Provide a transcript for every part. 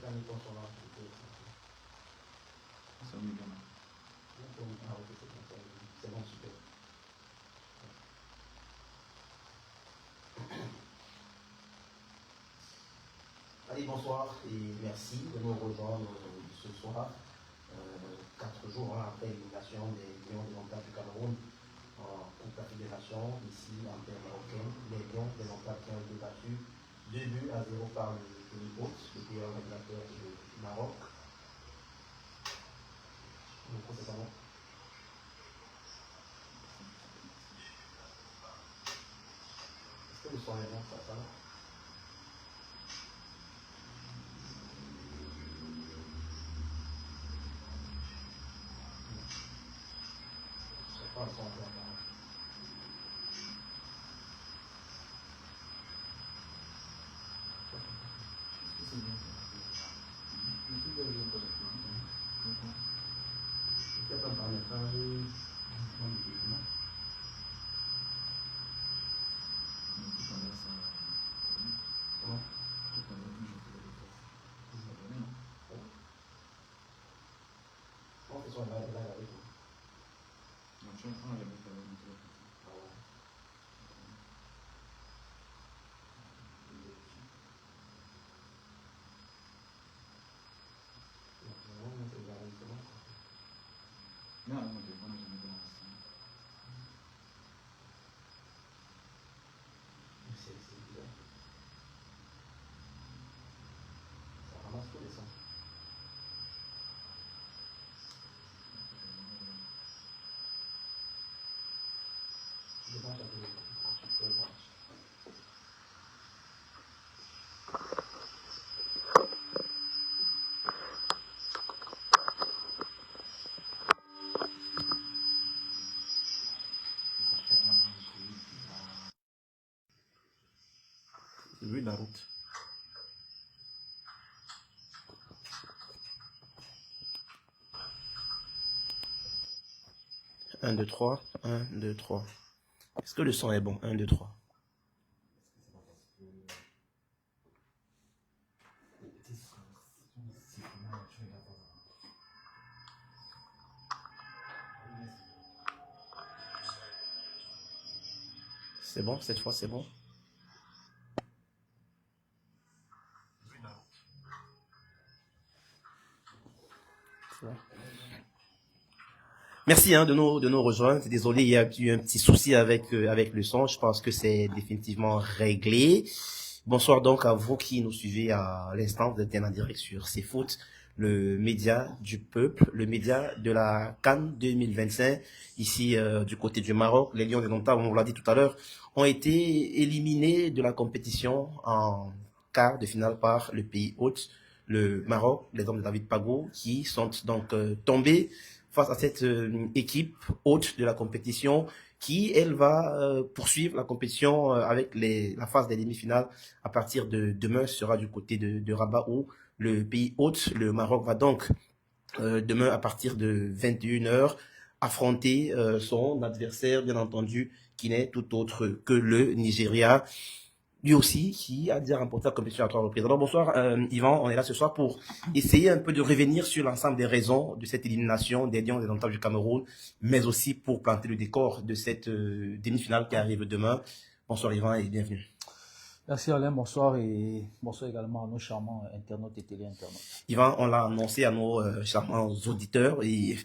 C'est bon, super. Allez, bonsoir et merci de nous rejoindre ce soir, 4 jours après l'élimination des Lions Indomptables du Cameroun en Coupe de la Fédération, ici en terre marocaine. Les Lions Indomptables qui ont été battus 2-0 par le pays hôte, le pays organisateur du Maroc. Donc, c'est ça, non? Est-ce que le son est bon, ça va? C'est pas le son bien. Il y a pas de message. Oui, la route. 1, 2, 3, 1, 2, 3. Est-ce que le son est bon? 1, 2, 3. C'est bon, cette fois c'est bon. Merci de nous rejoindre. Désolé, il y a eu un petit souci avec le son. Je pense que c'est définitivement réglé. Bonsoir donc à vous qui nous suivez à l'instant. Vous êtes bien en direct sur CFoot, le média du peuple, le média de la CAN 2025. Ici, du côté du Maroc, les Lions Indomptables, on vous l'a dit tout à l'heure, ont été éliminés de la compétition en quart de finale par le pays hôte, le Maroc, les hommes de David Pago, qui sont donc tombés face à cette équipe hôte de la compétition qui, elle, va poursuivre la compétition avec la phase des demi-finales à partir de demain, sera du côté de Rabat où le pays hôte, le Maroc, va donc demain à partir de 21h affronter son adversaire, bien entendu, qui n'est tout autre que le Nigeria, lui aussi, qui a déjà remporté la compétition à 3 reprises. Alors bonsoir Yvan, on est là ce soir pour essayer un peu de revenir sur l'ensemble des raisons de cette élimination des Lions Indomptables du Cameroun, mais aussi pour planter le décor de cette demi-finale qui arrive demain. Bonsoir Yvan et bienvenue. Merci Alain, bonsoir et bonsoir également à nos charmants internautes et télé-internautes. Yvan, on l'a annoncé à nos charmants auditeurs et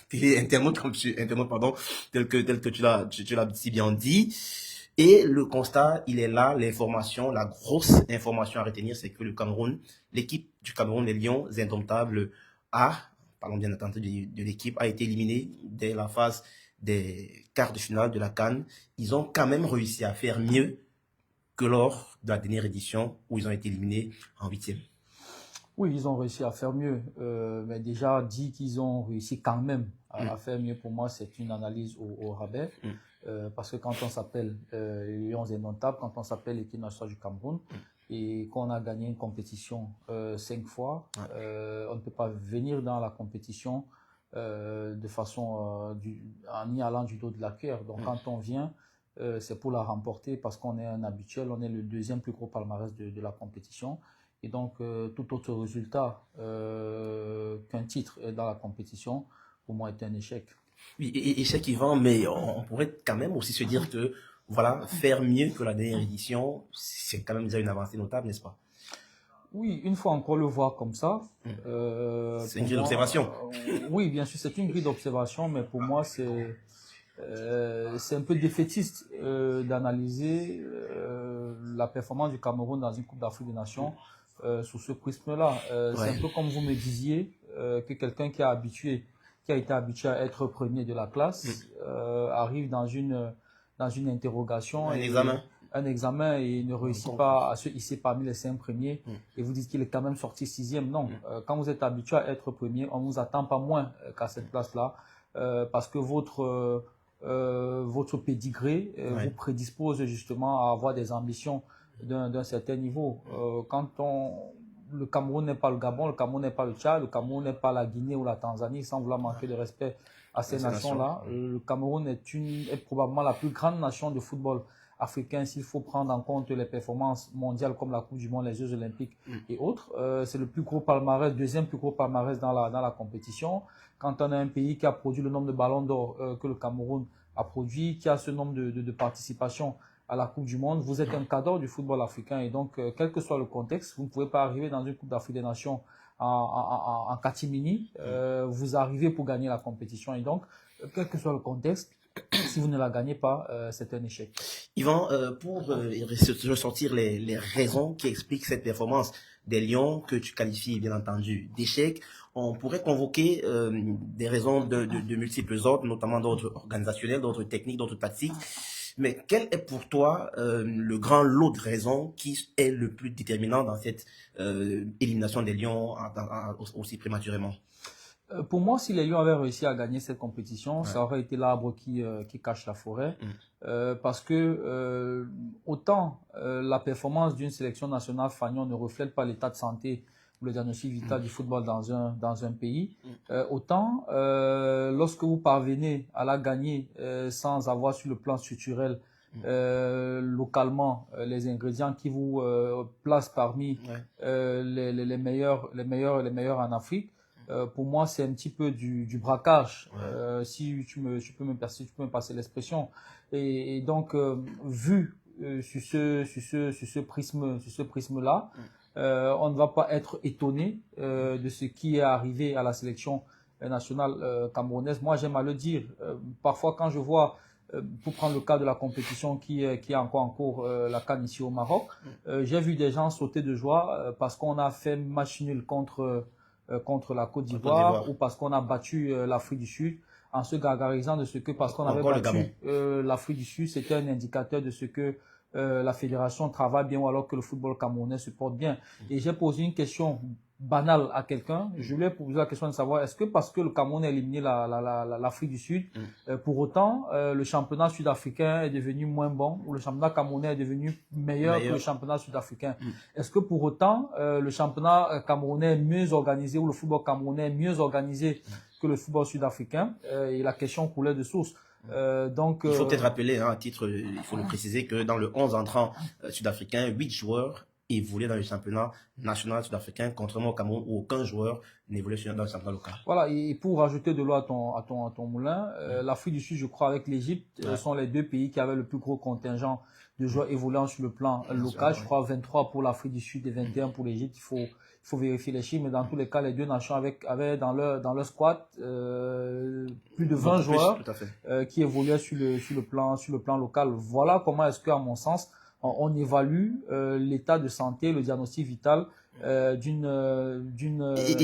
télé-internautes, tel que tu l'as si bien dit. Et le constat, il est là, l'information, la grosse information à retenir, c'est que le Cameroun, l'équipe du Cameroun, les Lions Indomptables, parlons bien entendu de l'équipe, a été éliminée dès la phase des quarts de finale de la CAN. Ils ont quand même réussi à faire mieux que lors de la dernière édition où ils ont été éliminés en 8e. Oui, ils ont réussi à faire mieux, mais déjà dit qu'ils ont réussi quand même à faire mieux, pour moi, c'est une analyse au rabais. Parce que quand on s'appelle Lions Indomptables, quand on s'appelle l'équipe nationale du Cameroun, et qu'on a gagné une compétition 5 fois, on ne peut pas venir dans la compétition de façon en y allant du dos de la cuillère. Donc quand on vient, c'est pour la remporter parce qu'on est un habituel, on est le deuxième plus gros palmarès de la compétition. Et donc, tout autre résultat qu'un titre dans la compétition, pour moi, est un échec. Oui, échec Yvan, mais on pourrait quand même aussi se dire que voilà, faire mieux que la dernière édition, c'est quand même déjà une avancée notable, n'est-ce pas? Oui, une fois encore le voir comme ça. C'est une grille d'observation. Oui, bien sûr, c'est une grille d'observation, mais pour moi, c'est un peu défaitiste d'analyser la performance du Cameroun dans une Coupe d'Afrique des Nations sous ce prisme-là. C'est un peu comme vous me disiez que quelqu'un qui a été habitué à être premier de la classe arrive dans une interrogation, un examen et ne réussit pas à se hisser parmi les 5 premiers et vous dites qu'il est quand même sorti 6e. Non, quand vous êtes habitué à être premier, on ne vous attend pas moins qu'à cette place-là parce que votre pédigré vous prédispose justement à avoir des ambitions d'un certain niveau. Le Cameroun n'est pas le Gabon, le Cameroun n'est pas le Tchad, le Cameroun n'est pas la Guinée ou la Tanzanie, sans vouloir manquer de respect à ces nations-là. Le Cameroun est probablement la plus grande nation de football africain s'il faut prendre en compte les performances mondiales comme la Coupe du Monde, les Jeux Olympiques et autres. C'est le plus gros palmarès, deuxième plus gros palmarès dans la compétition. Quand on a un pays qui a produit le nombre de ballons d'or que le Cameroun a produit, qui a ce nombre de participations à la Coupe du Monde, vous êtes un cadre du football africain et donc, quel que soit le contexte, vous ne pouvez pas arriver dans une Coupe d'Afrique des Nations en catimini, vous arrivez pour gagner la compétition et donc, quel que soit le contexte, si vous ne la gagnez pas, c'est un échec. Yvan, pour ressortir les raisons qui expliquent cette performance des Lions que tu qualifies bien entendu d'échec, on pourrait convoquer des raisons de multiples ordres, notamment d'ordre organisationnel, d'ordre technique, d'ordre tactique. Mais quel est pour toi le grand lot de raisons qui est le plus déterminant dans cette élimination des Lions aussi prématurément? Pour moi, si les Lions avaient réussi à gagner cette compétition, ça aurait été l'arbre qui cache la forêt. Parce que autant la performance d'une sélection nationale fanion ne reflète pas l'état de santé ou le diagnostic vital du football dans un pays, autant lorsque vous parvenez à la gagner sans avoir sur le plan structurel localement les ingrédients qui vous placent parmi les meilleurs en Afrique, pour moi, c'est un petit peu du braquage, si tu peux me passer l'expression. Et donc, vu sur ce prisme-là, on ne va pas être étonné de ce qui est arrivé à la sélection nationale camerounaise. Moi, j'aime à le dire. Parfois, quand je vois, pour prendre le cas de la compétition qui est encore en cours, la CAN ici au Maroc, j'ai vu des gens sauter de joie parce qu'on a fait match nul contre la Côte d'Ivoire ou parce qu'on a battu l'Afrique du Sud, en se gargarisant de ce que parce qu'on avait battu l'Afrique du Sud, c'était un indicateur de ce que la fédération travaille bien ou alors que le football camerounais se porte bien. Et j'ai posé une question banale à quelqu'un. Je lui ai posé la question de savoir est-ce que parce que le Cameroun a éliminé l'Afrique du Sud, pour autant le championnat sud-africain est devenu moins bon ou le championnat camerounais est devenu meilleur que le championnat sud-africain. Est-ce que pour autant le championnat camerounais est mieux organisé ou le football camerounais est mieux organisé que le football sud-africain? Et la question coulait de source. Donc, il faut peut-être rappeler, à titre, il faut le préciser, que dans le 11 entrant sud-africain, 8 joueurs évoluaient dans le championnat national sud-africain, contrairement au Cameroun où aucun joueur n'évoluait dans le championnat local. Voilà, et pour rajouter de l'eau à ton moulin, l'Afrique du Sud, je crois, avec l'Égypte, sont les deux pays qui avaient le plus gros contingent de joueurs évoluant sur le plan local. Je crois 23 pour l'Afrique du Sud et 21 pour l'Égypte. Il faut vérifier les chiffres, mais dans tous les cas, les deux nations avaient dans leur squad plus de 20 joueurs qui évoluaient sur le plan local. Voilà comment est-ce qu'à mon sens, on évalue l'état de santé, le diagnostic vital d'une.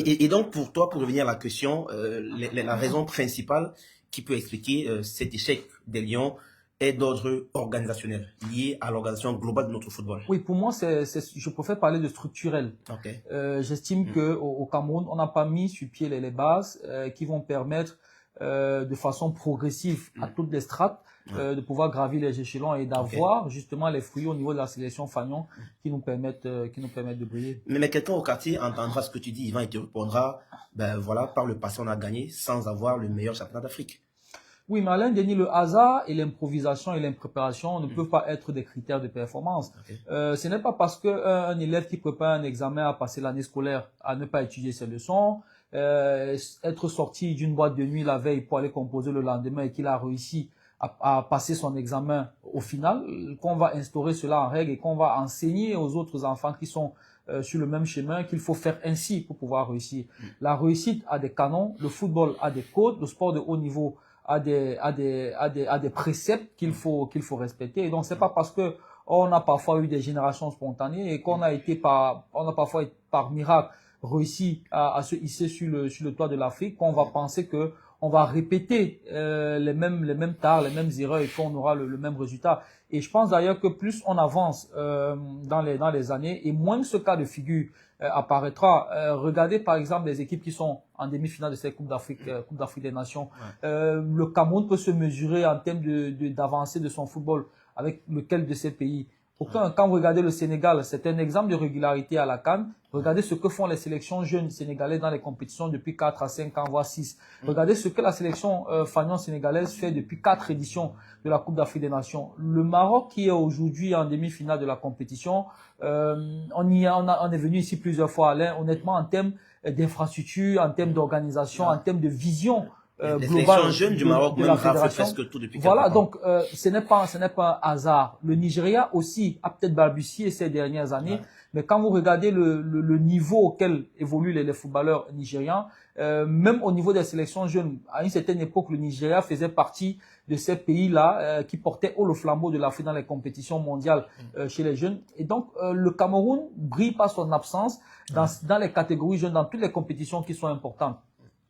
Et donc pour toi, pour revenir à la question, la raison principale qui peut expliquer cet échec des Lions est d'ordre organisationnel, lié à l'organisation globale de notre football. Oui, pour moi, je préfère parler de structurel. J'estime que au Cameroun, on n'a pas mis sur pied les bases qui vont permettre de façon progressive à toutes les strates de pouvoir gravir les échelons et d'avoir justement les fruits au niveau de la sélection fanion qui nous permettent de briller. Mais quelqu'un au quartier entendra ce que tu dis, Yvan, et te répondra, ben voilà, par le passé on a gagné sans avoir le meilleur championnat d'Afrique. Oui, mais Alain Denis, le hasard et l'improvisation et l'impréparation ne peuvent pas être des critères de performance. Ce n'est pas parce qu'un élève qui prépare un examen à passer l'année scolaire à ne pas étudier ses leçons, être sorti d'une boîte de nuit la veille pour aller composer le lendemain et qu'il a réussi à passer son examen au final, qu'on va instaurer cela en règle et qu'on va enseigner aux autres enfants qui sont sur le même chemin qu'il faut faire ainsi pour pouvoir réussir. La réussite a des canons, le football a des codes, le sport de haut niveau a des préceptes qu'il faut respecter. Et donc c'est pas parce que on a parfois eu des générations spontanées et qu'on a parfois par miracle réussi à se hisser sur le toit de l'Afrique qu'on va penser que on va répéter les mêmes tares, les mêmes erreurs et qu'on aura le même résultat. Et je pense d'ailleurs que plus on avance dans les années et moins ce cas de figure apparaîtra. Regardez par exemple les équipes qui sont en demi-finale de cette Coupe d'Afrique des Nations. Le Cameroun peut se mesurer en termes d'avancée de son football avec lequel de ces pays. Quand vous regardez le Sénégal, c'est un exemple de régularité à la CAN. Regardez ce que font les sélections jeunes sénégalaises dans les compétitions depuis 4 à 5 ans, voire 6. Regardez ce que la sélection fanion sénégalaise fait depuis 4 éditions de la Coupe d'Afrique des Nations. Le Maroc, qui est aujourd'hui en demi-finale de la compétition, on est venu ici plusieurs fois, Alain, honnêtement, en termes d'infrastructure, en termes d'organisation, en termes de vision les sélections jeunes du Maroc de même la raflent fédération. presque tout depuis Voilà, quelques donc ce n'est pas un hasard. Le Nigeria aussi a peut-être balbutié ces dernières années, mais quand vous regardez le niveau auquel évoluent les footballeurs nigérians, même au niveau des sélections jeunes, à une certaine époque, le Nigeria faisait partie de ces pays-là qui portaient haut le flambeau de l'Afrique dans les compétitions mondiales chez les jeunes. Et donc, le Cameroun brille par son absence dans les catégories jeunes, dans toutes les compétitions qui sont importantes.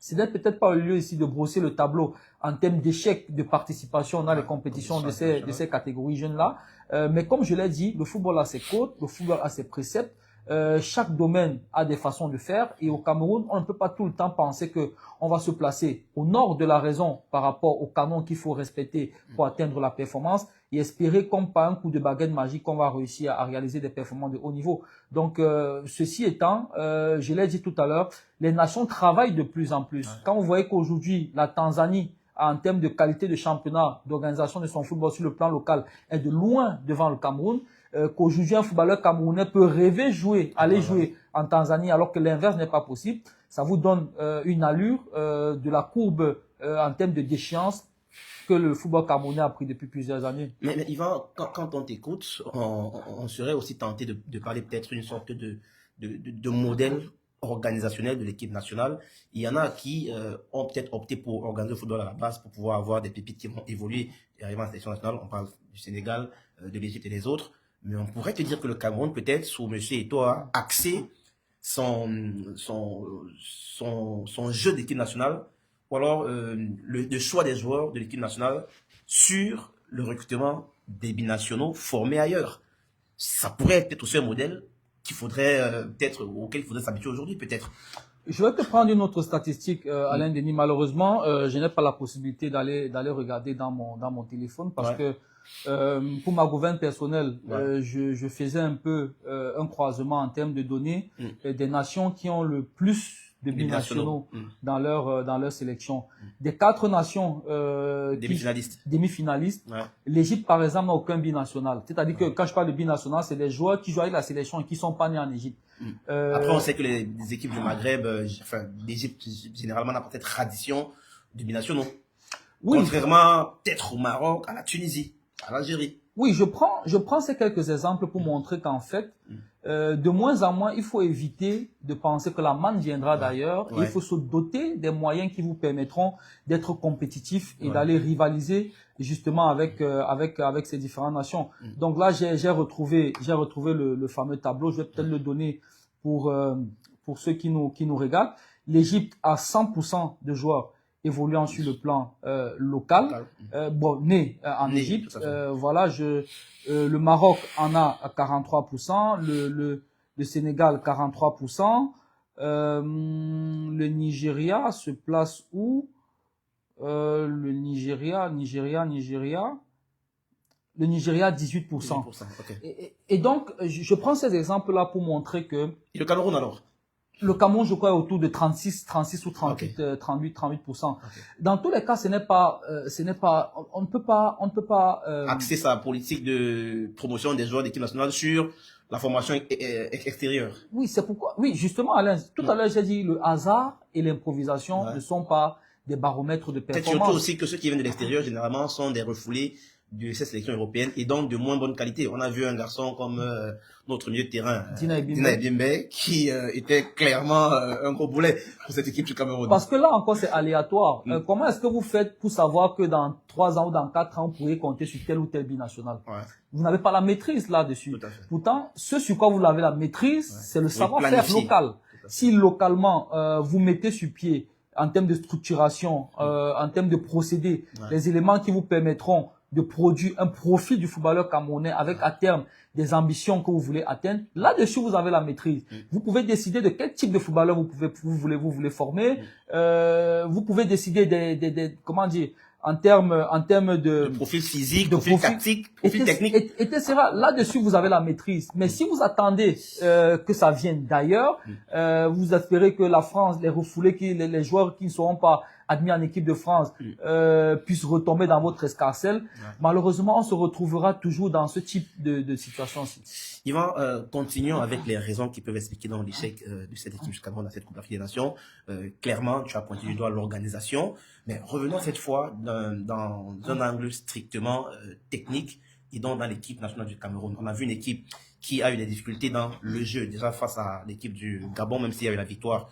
Ce n'est peut-être pas le lieu ici de brosser le tableau en termes d'échecs de participation dans les compétitions de ces catégories jeunes-là. Mais comme je l'ai dit, le football a ses codes, le football a ses préceptes. Chaque domaine a des façons de faire et au Cameroun, on ne peut pas tout le temps penser que on va se placer au nord de la raison par rapport au canon qu'il faut respecter pour atteindre la performance et espérer comme par un coup de baguette magique qu'on va réussir à réaliser des performances de haut niveau. Donc, ceci étant, je l'ai dit tout à l'heure, les nations travaillent de plus en plus. Quand vous voyez qu'aujourd'hui, la Tanzanie, en termes de qualité de championnat, d'organisation de son football sur le plan local, est de loin devant le Cameroun, qu'aujourd'hui un footballeur camerounais peut rêver aller jouer en Tanzanie alors que l'inverse n'est pas possible, ça vous donne une allure de la courbe en termes de déchéance que le football camerounais a pris depuis plusieurs années. Mais Yvan, quand on t'écoute, on serait aussi tenté de parler peut-être une sorte de modèle organisationnel de l'équipe nationale. Il y en a qui ont peut-être opté pour organiser le football à la base pour pouvoir avoir des pépites qui vont évoluer et arriver en sélection nationale. On parle du Sénégal, de l'Égypte et des autres. Mais on pourrait te dire que le Cameroun, peut-être, sous M. Eto'o, a axé son jeu d'équipe nationale, ou alors le choix des joueurs de l'équipe nationale sur le recrutement des binationaux formés ailleurs. Ça pourrait être peut-être aussi un modèle qu'il faudrait auquel il faudrait s'habituer aujourd'hui, peut-être. Je vais te prendre une autre statistique, Alain Denis. Malheureusement, je n'ai pas la possibilité d'aller regarder dans mon téléphone parce que pour ma gouverne personnelle, je faisais un peu un croisement en termes de données des nations qui ont le plus de binationaux dans leur sélection. Des 4 nations demi-finalistes, l'Égypte par exemple n'a aucun binational. C'est-à-dire que quand je parle de binational, c'est des joueurs qui jouent avec la sélection et qui sont pas nés en Égypte. Après, on sait que les équipes du Maghreb, l'Égypte généralement n'a pas cette tradition de binationaux. Oui. Contrairement peut-être au Maroc, à la Tunisie, à l'Algérie. Oui, je prends ces quelques exemples pour montrer qu'en fait, de moins en moins, il faut éviter de penser que la manne viendra d'ailleurs. Il faut se doter des moyens qui vous permettront d'être compétitifs et d'aller rivaliser justement avec ces différentes nations. Donc là, j'ai retrouvé le fameux tableau. Je vais peut-être le donner pour ceux qui nous regardent. L'Égypte a 100% de joueurs évoluant sur le plan local, né en Égypte. Voilà, le Maroc en a à 43%, le Sénégal 43%, le Nigeria se place où? Le Nigeria 18%. Okay. Et donc, je prends ces exemples-là pour montrer que... Et le Cameroun alors? Le Cameroun, je crois, est autour de 36 ou 38, Okay. 38%. Okay. Dans tous les cas, ce n'est pas, on ne peut pas, axer sa politique de promotion des joueurs d'équipe nationale sur la formation extérieure. Oui, c'est pourquoi, oui, justement, Alain, tout à l'heure, j'ai dit, le hasard et l'improvisation ne sont pas des baromètres de performance. Peut-être surtout aussi que ceux qui viennent de l'extérieur, généralement, sont des refoulés de cette sélection européenne et donc de moins bonne qualité. On a vu un garçon comme notre milieu de terrain, Dina Ebimbe, qui était clairement un gros boulet pour cette équipe du Cameroun. Parce que là encore, c'est aléatoire. Comment est-ce que vous faites pour savoir que dans 3 ans ou dans 4 ans, vous pourriez compter sur tel ou tel binational? Vous n'avez pas la maîtrise là-dessus. Pourtant, ce sur quoi vous avez la maîtrise, c'est le savoir-faire local. Si localement, vous mettez sur pied, en termes de structuration, en termes de procédés, les éléments qui vous permettront de produire un profil du footballeur camerounais avec à terme des ambitions que vous voulez atteindre. Là-dessus, vous avez la maîtrise. Vous pouvez décider de quel type de footballeur vous voulez former. Vous pouvez décider comment dire, en termes de profil physique, profil tactique, profil technique. Etc. Là-dessus, vous avez la maîtrise. Mais si vous attendez que ça vienne d'ailleurs, vous espérez que la France, les refoulés, les joueurs qui ne seront pas admis en équipe de France puissent retomber dans votre escarcelle. Malheureusement, on se retrouvera toujours dans ce type de situation-ci. Yvan, continuons avec les raisons qui peuvent expliquer dans l'échec de cette équipe du Cameroun dans cette Coupe d'Afrique des Nations. Clairement, tu as pointé du doigt l'organisation, mais revenons cette fois dans un angle strictement technique et donc dans l'équipe nationale du Cameroun. On a vu une équipe qui a eu des difficultés dans le jeu, déjà face à l'équipe du Gabon, même s'il y a eu la victoire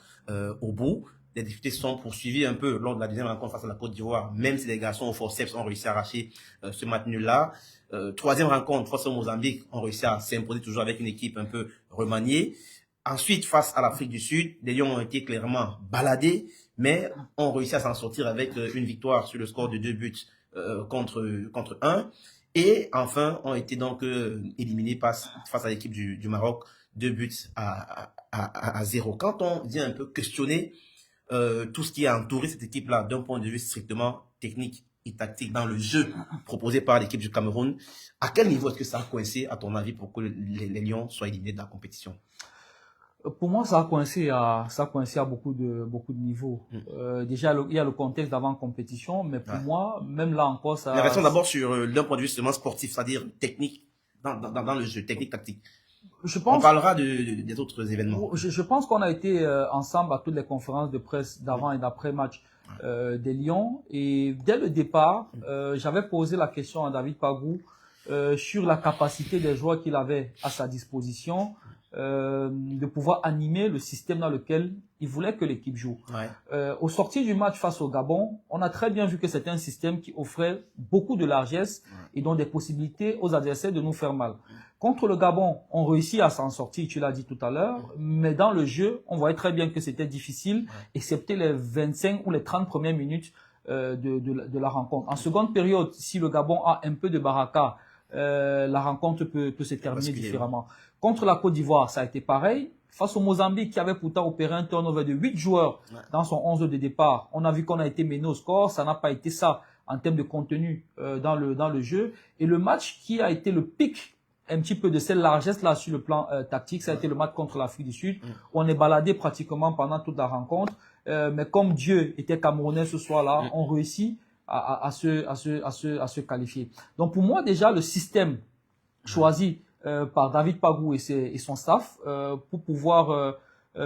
au bout. Les difficultés se sont poursuivies un peu lors de la deuxième rencontre face à la Côte d'Ivoire, même si les garçons au forceps ont réussi à arracher ce match nul-là. Troisième rencontre face au Mozambique, on réussit à s'imposer toujours avec une équipe un peu remaniée. Ensuite, face à l'Afrique du Sud, les Lions ont été clairement baladés, mais ont réussi à s'en sortir avec une victoire sur le score de 2 buts contre 1. Et enfin, ont été donc éliminés face à l'équipe du Maroc, 2 buts à 0. Quand on vient un peu questionner tout ce qui a entouré cette équipe-là d'un point de vue strictement technique et tactique dans le jeu proposé par l'équipe du Cameroun, à quel niveau est-ce que ça a coincé, à ton avis, pour que les Lions soient éliminés de la compétition? Pour moi, ça a coincé à beaucoup de niveaux. Déjà, il y a le contexte d'avant-compétition, mais pour moi, même là encore, ça... La réaction d'abord sur d'un point de vue seulement sportif, c'est-à-dire technique, dans le jeu, technique-tactique. On parlera des autres événements. Je pense qu'on a été ensemble à toutes les conférences de presse d'avant et d'après match des Lions. Et dès le départ, j'avais posé la question à David Pagou sur la capacité des joueurs qu'il avait à sa disposition de pouvoir animer le système dans lequel il voulait que l'équipe joue. Au sortir du match face au Gabon, on a très bien vu que c'était un système qui offrait beaucoup de largesse et donc des possibilités aux adversaires de nous faire mal. Contre le Gabon, on réussit à s'en sortir, tu l'as dit tout à l'heure, mais dans le jeu, on voyait très bien que c'était difficile, excepté les 25 ou les 30 premières minutes de la rencontre. En seconde période, si le Gabon a un peu de baraka, la rencontre peut se terminer différemment. Contre la Côte d'Ivoire, ça a été pareil. Face au Mozambique, qui avait pourtant opéré un turnover de 8 joueurs dans son 11 de départ, on a vu qu'on a été mené au score. Ça n'a pas été ça en termes de contenu dans le jeu. Et le match qui a été le pic un petit peu de cette largesse-là sur le plan tactique, ça a été le match contre l'Afrique du Sud, où on est baladé pratiquement pendant toute la rencontre. Mais comme Dieu était camerounais ce soir-là, on réussit à se qualifier. Donc pour moi, déjà, le système choisi par David Pagou et son staff pour pouvoir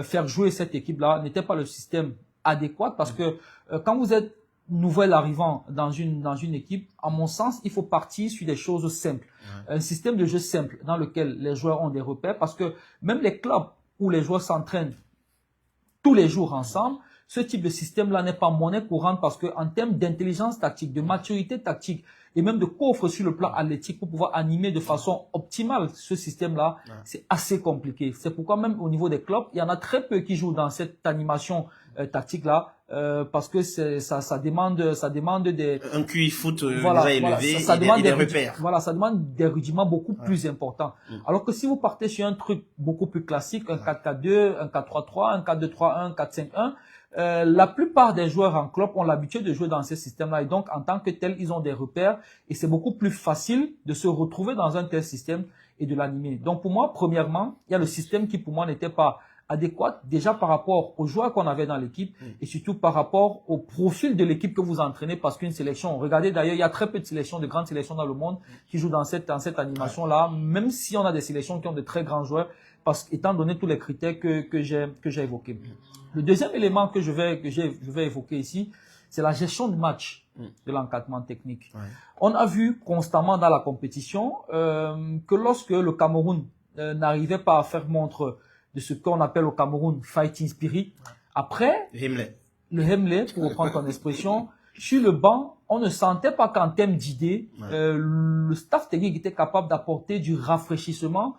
faire jouer cette équipe-là n'était pas le système adéquat, parce que quand vous êtes nouvel arrivant dans une équipe, à mon sens, il faut partir sur des choses simples. Un système de jeu simple dans lequel les joueurs ont des repères, parce que même les clubs où les joueurs s'entraînent tous les jours ensemble, ce type de système-là n'est pas monnaie courante, parce que en termes d'intelligence tactique, de maturité tactique et même de coffre sur le plan athlétique pour pouvoir animer de façon optimale ce système-là, c'est assez compliqué. C'est pourquoi même au niveau des clubs, il y en a très peu qui jouent dans cette animation tactique-là, parce que ça demande des... Un QI foot déjà élevé, ça demande des repères. Voilà, ça demande des rudiments beaucoup plus importants. Alors que si vous partez sur un truc beaucoup plus classique, un 4-4-2, un 4-3-3, un 4-2-3-1, un 4-5-1, la plupart des joueurs en club ont l'habitude de jouer dans ces systèmes-là, et donc en tant que tel, ils ont des repères et c'est beaucoup plus facile de se retrouver dans un tel système et de l'animer. Donc pour moi, premièrement, il y a le système qui pour moi n'était pas adéquate déjà par rapport aux joueurs qu'on avait dans l'équipe et surtout par rapport au profil de l'équipe que vous entraînez parce qu'une sélection, regardez d'ailleurs, il y a très peu de sélections, de grandes sélections dans le monde qui jouent dans cette animation-là, même si on a des sélections qui ont de très grands joueurs, parce qu'étant donné tous les critères que j'ai évoqués. Le deuxième élément que je vais évoquer ici, c'est la gestion du match, de l'encadrement technique. On a vu constamment dans la compétition que lorsque le Cameroun n'arrivait pas à faire montre de ce qu'on appelle au Cameroun fighting spirit. Après, le Hemley, pour reprendre ton expression, sur le banc, on ne sentait pas qu'en termes d'idées, le staff technique était capable d'apporter du rafraîchissement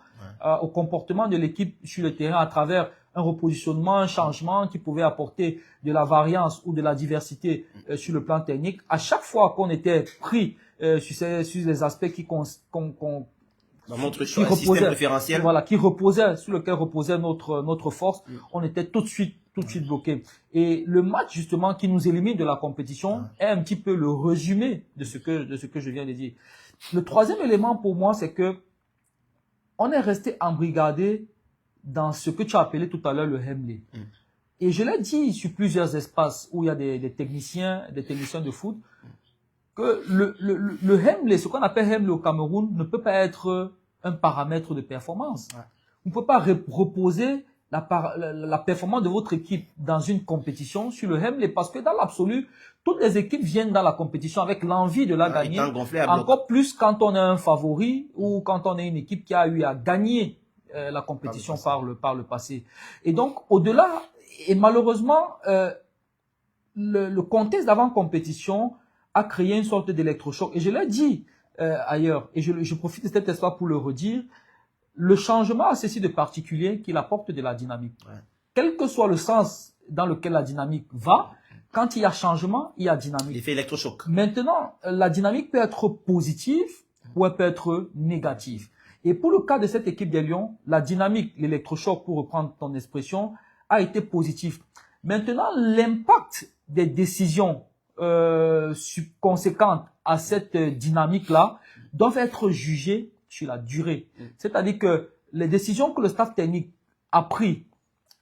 au comportement de l'équipe sur le terrain à travers un repositionnement, un changement qui pouvait apporter de la variance ou de la diversité sur le plan technique. À chaque fois qu'on était pris sur les aspects dans notre choix, système préférentiel. Voilà, sur lequel reposait notre force, on était tout de suite bloqué. Et le match, justement, qui nous élimine de la compétition est un petit peu le résumé de ce que je viens de dire. Le troisième élément pour moi, c'est que on est resté embrigadé dans ce que tu as appelé tout à l'heure le Hemley. Et je l'ai dit sur plusieurs espaces où il y a des techniciens de foot, que le Hemley, ce qu'on appelle Hemley au Cameroun, ne peut pas être un paramètre de performance. On ne peut pas reposer la performance de votre équipe dans une compétition sur le Hemley, parce que dans l'absolu, toutes les équipes viennent dans la compétition avec l'envie de la gagner. Encore plus quand on est un favori ou quand on est une équipe qui a eu à gagner la compétition par le passé. Et donc, au-delà, et malheureusement, le contexte d'avant-compétition a créé une sorte d'électrochoc. Et je l'ai dit ailleurs, et je profite de cet espace pour le redire, le changement a ceci de particulier qu'il apporte de la dynamique. Quel que soit le sens dans lequel la dynamique va, quand il y a changement, il y a dynamique. L'effet électrochoc. Maintenant, la dynamique peut être positive ou elle peut être négative. Et pour le cas de cette équipe des Lions, la dynamique, l'électrochoc, pour reprendre ton expression, a été positif. Maintenant, l'impact des décisions conséquentes à cette dynamique-là doivent être jugées sur la durée. C'est-à-dire que les décisions que le staff technique a prises,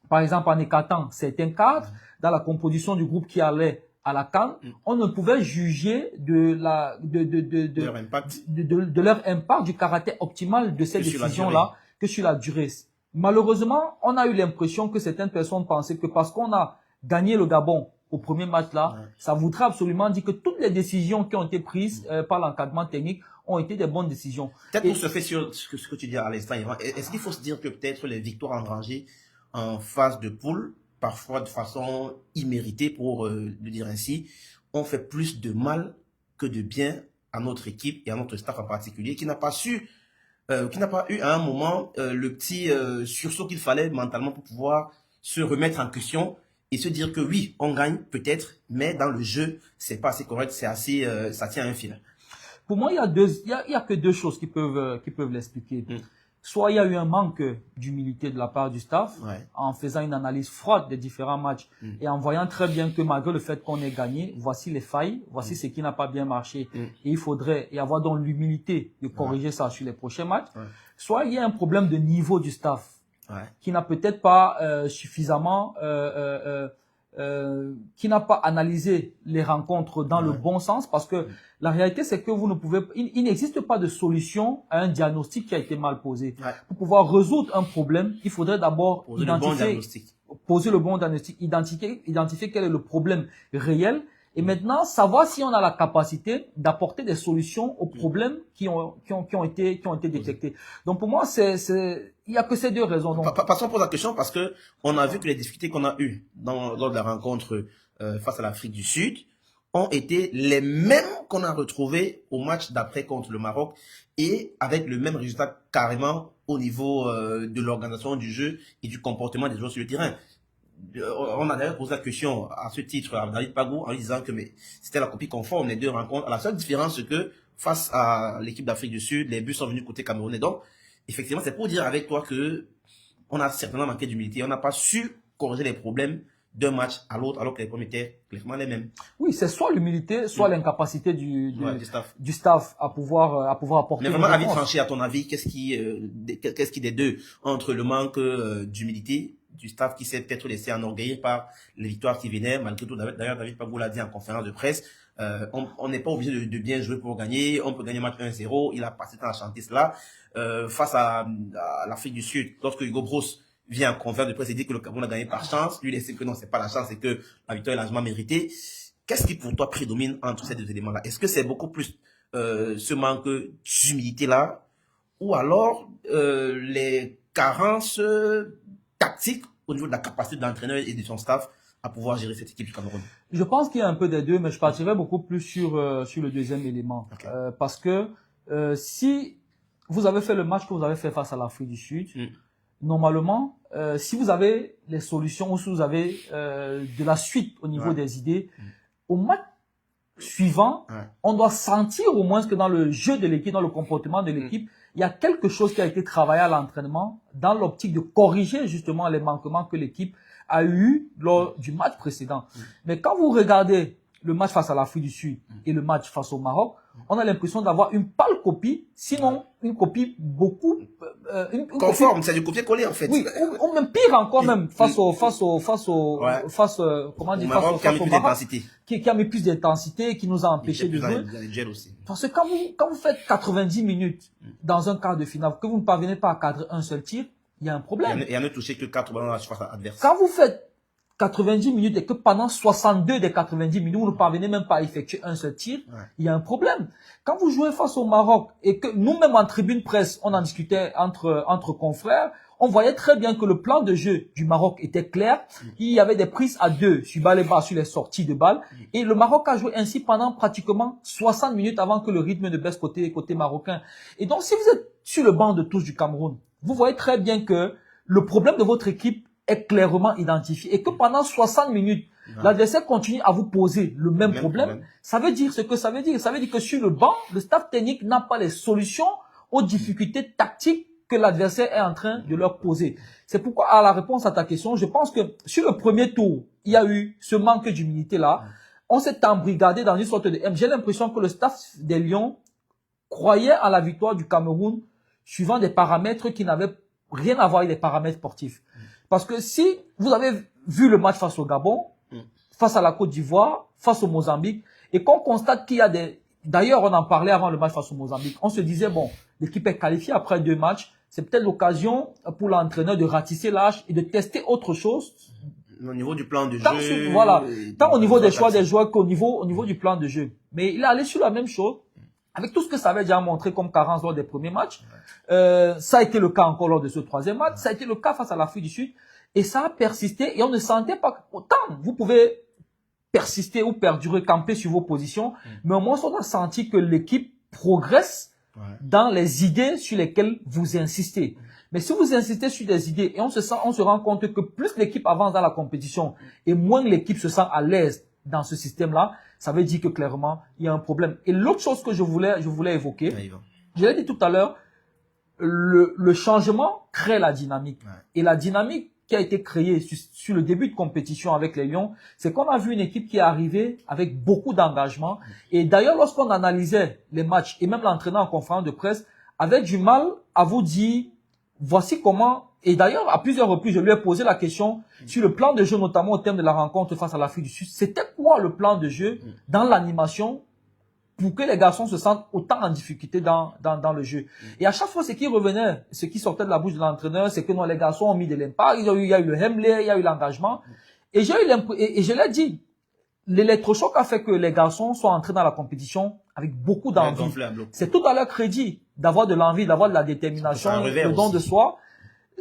par exemple en écartant certains cadres dans la composition du groupe qui allait à la CAN, on ne pouvait juger de leur impact, du caractère optimal de ces décisions-là que sur la durée. Malheureusement, on a eu l'impression que certaines personnes pensaient que parce qu'on a gagné le Gabon au premier match-là, ça voudrait absolument dire que toutes les décisions qui ont été prises par l'encadrement technique ont été des bonnes décisions. Peut-être pour se faire sur ce que tu dis à l'instant, est-ce qu'il faut se dire que peut-être les victoires engrangées en phase de poule, parfois de façon imméritée pour le dire ainsi, ont fait plus de mal que de bien à notre équipe et à notre staff en particulier, qui n'a pas eu à un moment le petit sursaut qu'il fallait mentalement pour pouvoir se remettre en question et se dire que oui, on gagne peut-être, mais dans le jeu, c'est pas assez correct, c'est assez, ça tient à un fil. Pour moi, il y a que deux choses qui peuvent l'expliquer. Soit il y a eu un manque d'humilité de la part du staff en faisant une analyse froide des différents matchs et en voyant très bien que malgré le fait qu'on ait gagné, voici les failles, voici ce qui n'a pas bien marché et il faudrait avoir donc l'humilité de corriger ça sur les prochains matchs. Soit il y a un problème de niveau du staff qui n'a peut-être pas suffisamment qui n'a pas analysé les rencontres dans le bon sens, parce que la réalité c'est que il n'existe pas de solution à un diagnostic qui a été mal posé. Pour pouvoir résoudre un problème, il faudrait d'abord poser le bon diagnostic, identifier quel est le problème réel, et maintenant savoir si on a la capacité d'apporter des solutions aux problèmes qui ont été détectés. Donc pour moi, il y a que ces deux raisons. Donc, passons pour la question, parce que on a vu que les difficultés qu'on a eues lors de la rencontre face à l'Afrique du Sud ont été les mêmes qu'on a retrouvées au match d'après contre le Maroc, et avec le même résultat carrément au niveau de l'organisation du jeu et du comportement des joueurs sur le terrain. On a d'ailleurs posé la question à ce titre à David Pagou en lui disant que c'était la copie conforme les deux rencontres. La seule différence, c'est que face à l'équipe d'Afrique du Sud, les buts sont venus côté camerounais. Donc, effectivement, c'est pour dire avec toi que on a certainement manqué d'humilité. On n'a pas su corriger les problèmes d'un match à l'autre, alors que les problèmes étaient clairement les mêmes. Oui, c'est soit l'humilité, soit l'incapacité du staff à pouvoir apporter. Mais vraiment, avis tranché, à ton avis, qu'est-ce qui des deux, entre le manque d'humilité du staff qui s'est peut-être laissé enorgueillir par les victoires qui venaient, malgré tout. D'ailleurs, David Pabou l'a dit en conférence de presse, on n'est pas obligé de bien jouer pour gagner, on peut gagner un match 1-0, il a passé temps à chanter cela, face à l'Afrique du Sud, lorsque Hugo Broos vient en conférence de presse et dit que le Cameroun a gagné par chance, lui il estime que non, c'est pas la chance, c'est que la victoire est largement méritée. Qu'est-ce qui pour toi prédomine entre ces deux éléments-là? Est-ce que c'est beaucoup plus ce manque d'humilité-là, ou alors les carences tactiques au niveau de la capacité de l'entraîneur et de son staff à pouvoir gérer cette équipe du Cameroun? Je pense qu'il y a un peu des deux, mais je partirais beaucoup plus sur le deuxième élément. Okay. Parce que si vous avez fait le match que vous avez fait face à l'Afrique du Sud, normalement, si vous avez les solutions ou si vous avez de la suite au niveau des idées, au match suivant, on doit sentir au moins que dans le jeu de l'équipe, dans le comportement de l'équipe, il y a quelque chose qui a été travaillé à l'entraînement dans l'optique de corriger justement les manquements que l'équipe a eu lors du match précédent. Mais quand vous regardez le match face à l'Afrique du Sud et le match face au Maroc, on a l'impression d'avoir une pâle copie, sinon une copie beaucoup conforme, c'est du copier-coller en fait. Oui, ou même pire encore même face au comment dire, face au Maroc, qui a mis plus d'intensité, qui nous a empêché de jouer. Parce que quand vous faites 90 minutes dans un quart de finale, que vous ne parvenez pas à cadrer un seul tir, il y a un problème. Et à ne toucher que 4 ballons face adverse. Quand vous faites 90 minutes et que pendant 62 des 90 minutes, vous ne parvenez même pas à effectuer un seul tir, il y a un problème. Quand vous jouez face au Maroc et que nous-mêmes en tribune presse, on en discutait entre confrères, on voyait très bien que le plan de jeu du Maroc était clair. Il y avait des prises à deux sur balle et bas sur les sorties de balles. Et le Maroc a joué ainsi pendant pratiquement 60 minutes avant que le rythme ne baisse côté marocain. Et donc, si vous êtes sur le banc de touche du Cameroun, vous voyez très bien que le problème de votre équipe est clairement identifié et que pendant 60 minutes, l'adversaire continue à vous poser le même problème. Ça veut dire ce que ça veut dire. Ça veut dire que sur le banc, le staff technique n'a pas les solutions aux difficultés tactiques que l'adversaire est en train de leur poser. C'est pourquoi, à la réponse à ta question, je pense que sur le premier tour, il y a eu ce manque d'humilité-là. On s'est embrigadé dans une sorte de... J'ai l'impression que le staff des Lions croyait à la victoire du Cameroun suivant des paramètres qui n'avaient rien à voir avec les paramètres sportifs. Parce que si vous avez vu le match face au Gabon, face à la Côte d'Ivoire, face au Mozambique, et qu'on constate qu'il y a des... D'ailleurs, on en parlait avant le match face au Mozambique. On se disait, bon, l'équipe est qualifiée après 2 matchs. C'est peut-être l'occasion pour l'entraîneur de ratisser l'âge et de tester autre chose. Au niveau du plan de jeu. Voilà. Tant au niveau des choix des joueurs qu'au niveau du plan de jeu. Mais il est allé sur la même chose. Avec tout ce que ça avait déjà montré comme carence lors des premiers matchs, ça a été le cas encore lors de ce 3e match, ça a été le cas face à l'Afrique du Sud, et ça a persisté, et on ne sentait pas autant. Vous pouvez persister ou perdurer, camper sur vos positions, mais au moins on a senti que l'équipe progresse dans les idées sur lesquelles vous insistez. Mais si vous insistez sur des idées, et on se rend compte que plus l'équipe avance dans la compétition, et moins l'équipe se sent à l'aise dans ce système-là, ça veut dire que clairement, il y a un problème. Et l'autre chose que je voulais évoquer, je l'ai dit tout à l'heure, le changement crée la dynamique. Et la dynamique qui a été créée sur le début de compétition avec les Lions, c'est qu'on a vu une équipe qui est arrivée avec beaucoup d'engagement. Et d'ailleurs, lorsqu'on analysait les matchs, et même l'entraîneur en conférence de presse, avait du mal à vous dire, voici comment... Et d'ailleurs, à plusieurs reprises, je lui ai posé la question sur le plan de jeu, notamment au terme de la rencontre face à l'Afrique du Sud. C'était quoi le plan de jeu dans l'animation pour que les garçons se sentent autant en difficulté dans le jeu? Et à chaque fois, ce qui revenait, ce qui sortait de la bouche de l'entraîneur, c'est que non, les garçons ont mis de l'impact, il y a eu le Hemley, il y a eu l'engagement. Et je l'ai dit, l'électrochoc a fait que les garçons sont entrés dans la compétition avec beaucoup d'envie. C'est tout à leur crédit d'avoir de l'envie, d'avoir de la détermination, le don de soi.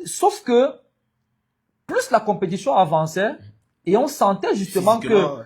Sauf que plus la compétition avançait et on sentait justement que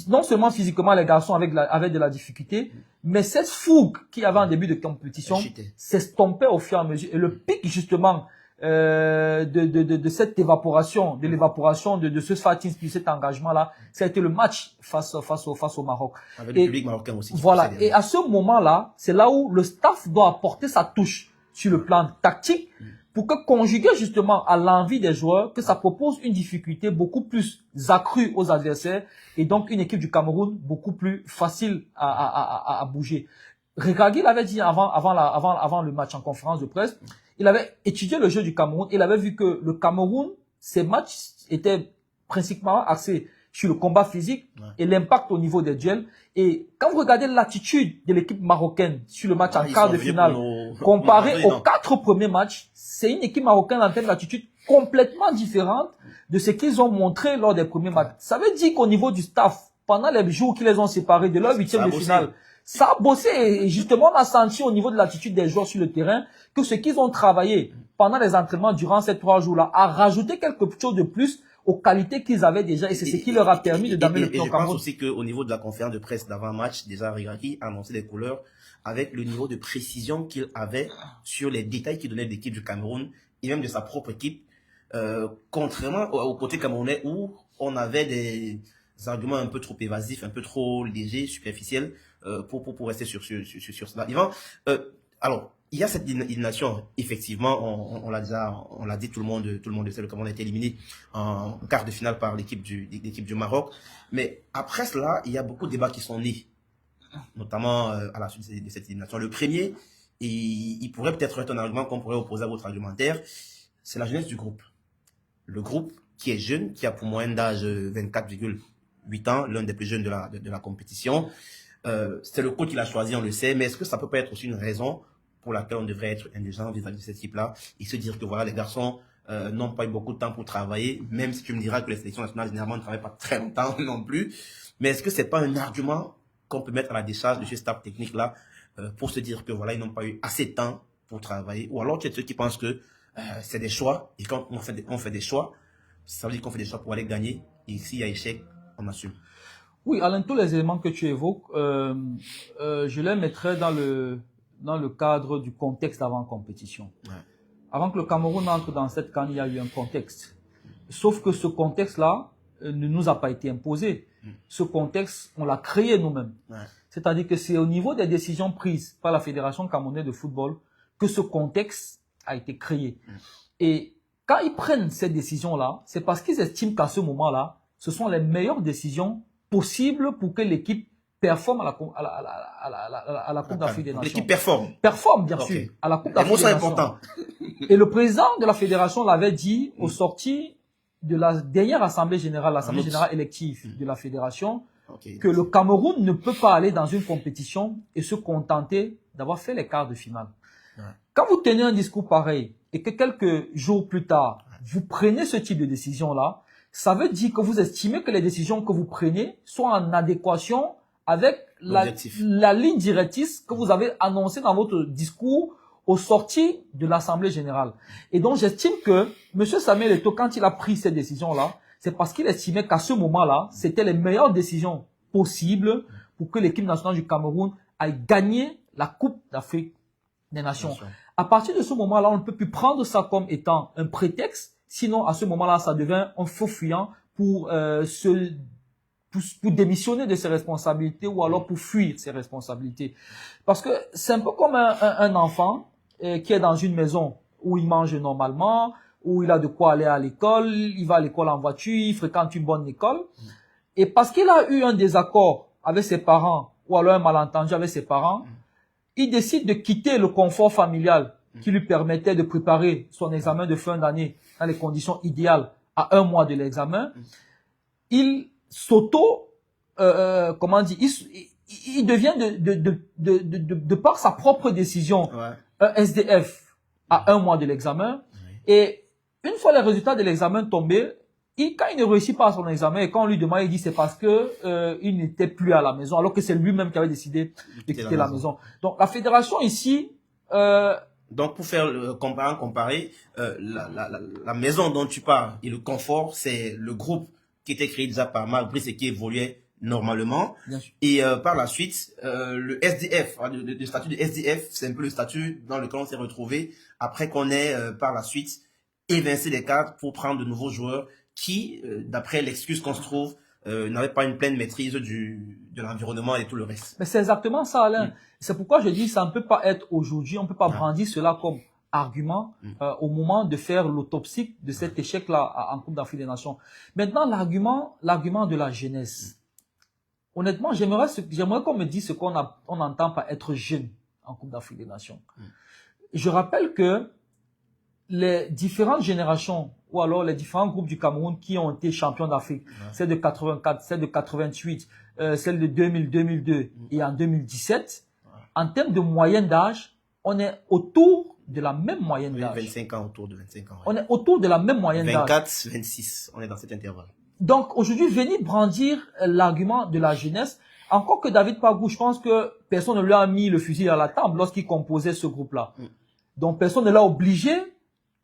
non seulement physiquement les garçons avaient de la difficulté, mais cette fougue qu'il y avait en début de compétition s'estompait au fur et à mesure. Et le pic justement de cette évaporation, de ce fatigue, de cet engagement-là, ça a été le match face au Maroc. Avec le public marocain aussi. Voilà. Et à ce moment-là, c'est là où le staff doit apporter sa touche sur le plan tactique pour que conjugué justement à l'envie des joueurs, que ça propose une difficulté beaucoup plus accrue aux adversaires et donc une équipe du Cameroun beaucoup plus facile à bouger. Regragui l'avait dit avant le match en conférence de presse, il avait étudié le jeu du Cameroun, il avait vu que le Cameroun ces matchs étaient principalement axés sur le combat physique et l'impact au niveau des duels. Et quand vous regardez l'attitude de l'équipe marocaine sur le match en quart de finale, comparé aux 4 premiers matchs, c'est une équipe marocaine en termes d'attitude complètement différente de ce qu'ils ont montré lors des premiers matchs. Ça veut dire qu'au niveau du staff, pendant les jours qui les ont séparés de leur 8e de finale, ça a bossé. Et justement, on a senti au niveau de l'attitude des joueurs sur le terrain que ce qu'ils ont travaillé pendant les entraînements durant ces 3 jours-là a rajouté quelque chose de plus aux qualités qu'ils avaient déjà, et c'est ce qui leur a permis de damer le pion au Cameroun. Je pense aussi qu'au niveau de la conférence de presse d'avant-match, déjà Rigaki a annoncé les couleurs avec le niveau de précision qu'il avait sur les détails qu'il donnait de l'équipe du Cameroun et même de sa propre équipe, contrairement au côté camerounais où on avait des arguments un peu trop évasifs, un peu trop légers, superficiels, pour rester sur cela. Yvan, alors, il y a cette élimination, effectivement, on l'a dit, tout le monde sait, le Cameroun a été éliminé en quart de finale par l'équipe du Maroc. Mais après cela, il y a beaucoup de débats qui sont nés, notamment à la suite de cette élimination. Le premier, et il pourrait peut-être être un argument qu'on pourrait opposer à votre argumentaire, c'est la jeunesse du groupe. Le groupe qui est jeune, qui a pour moyenne d'âge 24,8 ans, l'un des plus jeunes de la compétition. C'est le coach qui l'a choisi, on le sait, mais est-ce que ça peut pas être aussi une raison pour laquelle on devrait être indulgent vis-à-vis de cette équipe-là et se dire que voilà, les garçons n'ont pas eu beaucoup de temps pour travailler, même si tu me diras que les sélections nationales généralement ne travaillent pas très longtemps non plus. Mais est-ce que c'est pas un argument qu'on peut mettre à la décharge de ce staff technique-là pour se dire que voilà, ils n'ont pas eu assez de temps pour travailler? Ou alors tu es ceux qui pensent que c'est des choix, et quand on fait des choix, ça veut dire qu'on fait des choix pour aller gagner, et s'il y a échec, on assume. Oui, Alain, tous les éléments que tu évoques, je les mettrais dans le cadre du contexte d'avant-compétition. Ouais. Avant que le Cameroun entre dans cette CAN, il y a eu un contexte. Sauf que ce contexte-là ne nous a pas été imposé. Ce contexte, on l'a créé nous-mêmes. Ouais. C'est-à-dire que c'est au niveau des décisions prises par la Fédération camerounaise de football que ce contexte a été créé. Et quand ils prennent ces décisions-là, c'est parce qu'ils estiment qu'à ce moment-là, ce sont les meilleures décisions possibles pour que l'équipe performe à la Coupe d'Afrique des Nations. L'équipe performe. Performe, bien sûr, à la Coupe d'Afrique des Nations. Important. Et le président de la fédération l'avait dit aux sorties de la dernière assemblée générale, l'assemblée générale élective de la fédération, que le Cameroun ne peut pas aller dans une compétition et se contenter d'avoir fait les quarts de finale. Ouais. Quand vous tenez un discours pareil et que quelques jours plus tard, vous prenez ce type de décision-là, ça veut dire que vous estimez que les décisions que vous prenez sont en adéquation avec la ligne directrice que vous avez annoncée dans votre discours aux sorties de l'Assemblée générale. Et donc, j'estime que M. Samuel Eto'o, quand il a pris ces décisions-là, c'est parce qu'il estimait qu'à ce moment-là, c'était les meilleures décisions possibles pour que l'équipe nationale du Cameroun aille gagner la Coupe d'Afrique des Nations. À partir de ce moment-là, on ne peut plus prendre ça comme étant un prétexte. Sinon, à ce moment-là, ça devient un faux fuyant pour démissionner de ses responsabilités ou alors pour fuir ses responsabilités. Parce que c'est un peu comme un enfant qui est dans une maison où il mange normalement, où il a de quoi aller à l'école, il va à l'école en voiture, il fréquente une bonne école. Et parce qu'il a eu un désaccord avec ses parents ou alors un malentendu avec ses parents, il décide de quitter le confort familial qui lui permettait de préparer son examen de fin d'année dans les conditions idéales à 1 mois de l'examen. Il il devient de par sa propre décision un SDF à 1 mois de l'examen. Et une fois les résultats de l'examen tombés, quand il ne réussit pas à son examen et quand on lui demande, il dit c'est parce que il n'était plus à la maison, alors que c'est lui-même qui avait décidé de quitter la maison. Donc la fédération ici donc, pour faire comparer, la maison dont tu parles et le confort, c'est le groupe qui était créé déjà par Marc Brice et qui évoluait normalement. Et par la suite, le SDF, le statut de SDF, c'est un peu le statut dans lequel on s'est retrouvé après qu'on ait par la suite évincé les cadres pour prendre de nouveaux joueurs qui, d'après l'excuse qu'on se trouve, n'avaient pas une pleine maîtrise de l'environnement et tout le reste. Mais c'est exactement ça, Alain. C'est pourquoi je dis ça ne peut pas être aujourd'hui, on ne peut pas brandir cela comme argument au moment de faire l'autopsie de cet échec-là en Coupe d'Afrique des Nations. Maintenant, l'argument de la jeunesse. Honnêtement, j'aimerais qu'on me dise ce qu'on entend par être jeune en Coupe d'Afrique des Nations. Je rappelle que les différentes générations ou alors les différents groupes du Cameroun qui ont été champions d'Afrique, celle de 84, celle de 88, celle de 2000, 2002 et en 2017, en termes de moyenne d'âge, on est autour de la même moyenne d'âge. 25 ans, autour de 25 ans. On est autour de la même moyenne d'âge. 24, 26, on est dans cet intervalle. Donc aujourd'hui, venir brandir l'argument de la jeunesse, encore que David Pagou, je pense que personne ne lui a mis le fusil à la table lorsqu'il composait ce groupe-là. Donc personne ne l'a obligé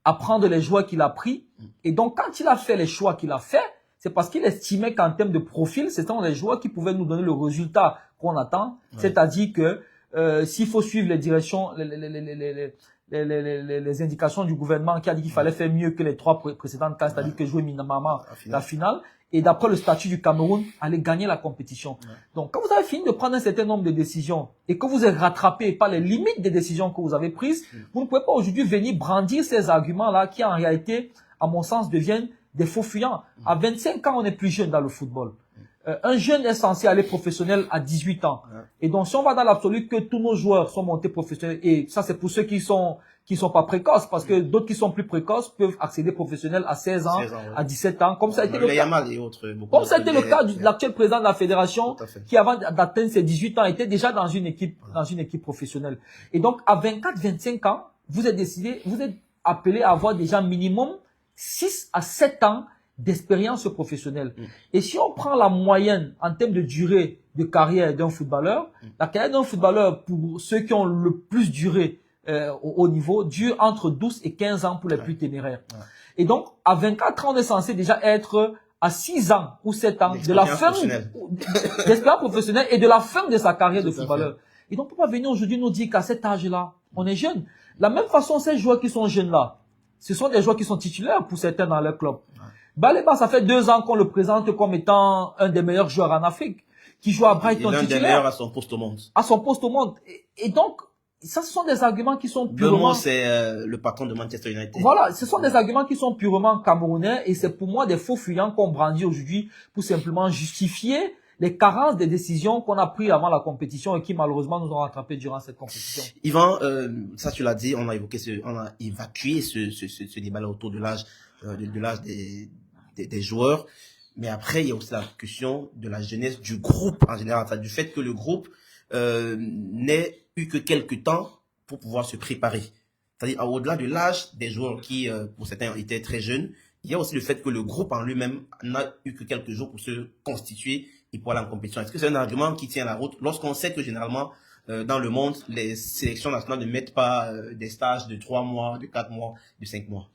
à prendre les joueurs qu'il a pris. Et donc quand il a fait les choix qu'il a fait, c'est parce qu'il estimait qu'en termes de profil, ce sont les joueurs qui pouvaient nous donner le résultat qu'on attend. C'est-à-dire que s'il faut suivre les directions, les indications du gouvernement qui a dit qu'il fallait faire mieux que les 3 précédentes classes, c'est-à-dire que jouer minimum la finale, et d'après le statut du Cameroun, aller gagner la compétition. Donc, quand vous avez fini de prendre un certain nombre de décisions et que vous êtes rattrapé par les limites des décisions que vous avez prises, vous ne pouvez pas aujourd'hui venir brandir ces arguments-là qui, en réalité, à mon sens, deviennent des faux fuyants. À 25 ans, on est plus jeune dans le football. Un jeune est censé aller professionnel à 18 ans. Et donc, si on va dans l'absolu que tous nos joueurs sont montés professionnels, et ça, c'est pour ceux qui sont pas précoces, parce que d'autres qui sont plus précoces peuvent accéder professionnel à 16 ans, à 17 ans, comme ça a été le cas. Comme ça a été le cas de l'actuel président de la fédération, qui avant d'atteindre ses 18 ans était déjà dans une équipe professionnelle. Et donc, à 24, 25 ans, vous êtes appelé à avoir déjà minimum 6 à 7 ans d'expérience professionnelle. Et si on prend la moyenne en termes de durée de carrière d'un footballeur, la carrière d'un footballeur, pour ceux qui ont le plus duré au haut niveau, dure entre 12 et 15 ans pour les plus téméraires. Et donc, à 24 ans, on est censé déjà être à 6 ans ou 7 ans de la fin d'expérience professionnelle et de la fin de sa carrière de footballeur. Et donc, on peut pas venir aujourd'hui nous dire qu'à cet âge-là, on est jeune. De la même façon, ces joueurs qui sont jeunes là, ce sont des joueurs qui sont titulaires pour certains dans leur club. Baleba, ça fait 2 ans qu'on le présente comme étant un des meilleurs joueurs en Afrique, qui joue à Brighton titulaire. L'un des meilleurs à son poste au monde. À son poste au monde. Et donc, ça, ce sont des arguments qui sont purement... c'est le patron de Manchester United. Voilà, ce sont des arguments qui sont purement camerounais et c'est pour moi des faux fuyants qu'on brandit aujourd'hui pour simplement justifier les carences des décisions qu'on a prises avant la compétition et qui malheureusement nous ont rattrapés durant cette compétition. Yvan, ça tu l'as dit, on a évacué ce débat-là autour de l'âge des joueurs, mais après il y a aussi la question de la jeunesse du groupe en général, du fait que le groupe n'ait eu que quelques temps pour pouvoir se préparer. C'est-à-dire au-delà de l'âge des joueurs qui, pour certains, étaient très jeunes, il y a aussi le fait que le groupe en lui-même n'a eu que quelques jours pour se constituer et pour aller en compétition. Est-ce que c'est un argument qui tient la route lorsqu'on sait que généralement, dans le monde, les sélections nationales ne mettent pas des stages de 3 mois, de 4 mois, de 5 mois?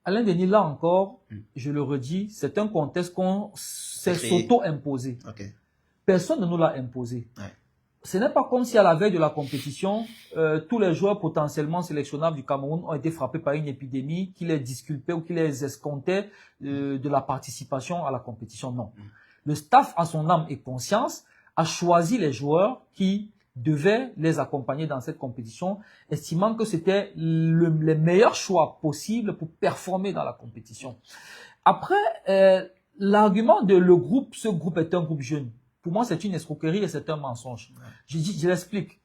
Alain Denis, là encore, je le redis, c'est un contexte qu'on s'est s'auto-imposé. Personne ne nous l'a imposé. Ce n'est pas comme si à la veille de la compétition, tous les joueurs potentiellement sélectionnables du Cameroun ont été frappés par une épidémie qui les disculpait ou qui les escomptait de la participation à la compétition. Non. Le staff, à son âme et conscience, a choisi les joueurs qui devaient les accompagner dans cette compétition, estimant que c'était les meilleurs choix possibles pour performer dans la compétition. Après, l'argument de ce groupe est un groupe jeune. Pour moi, c'est une escroquerie et c'est un mensonge. Je l'explique.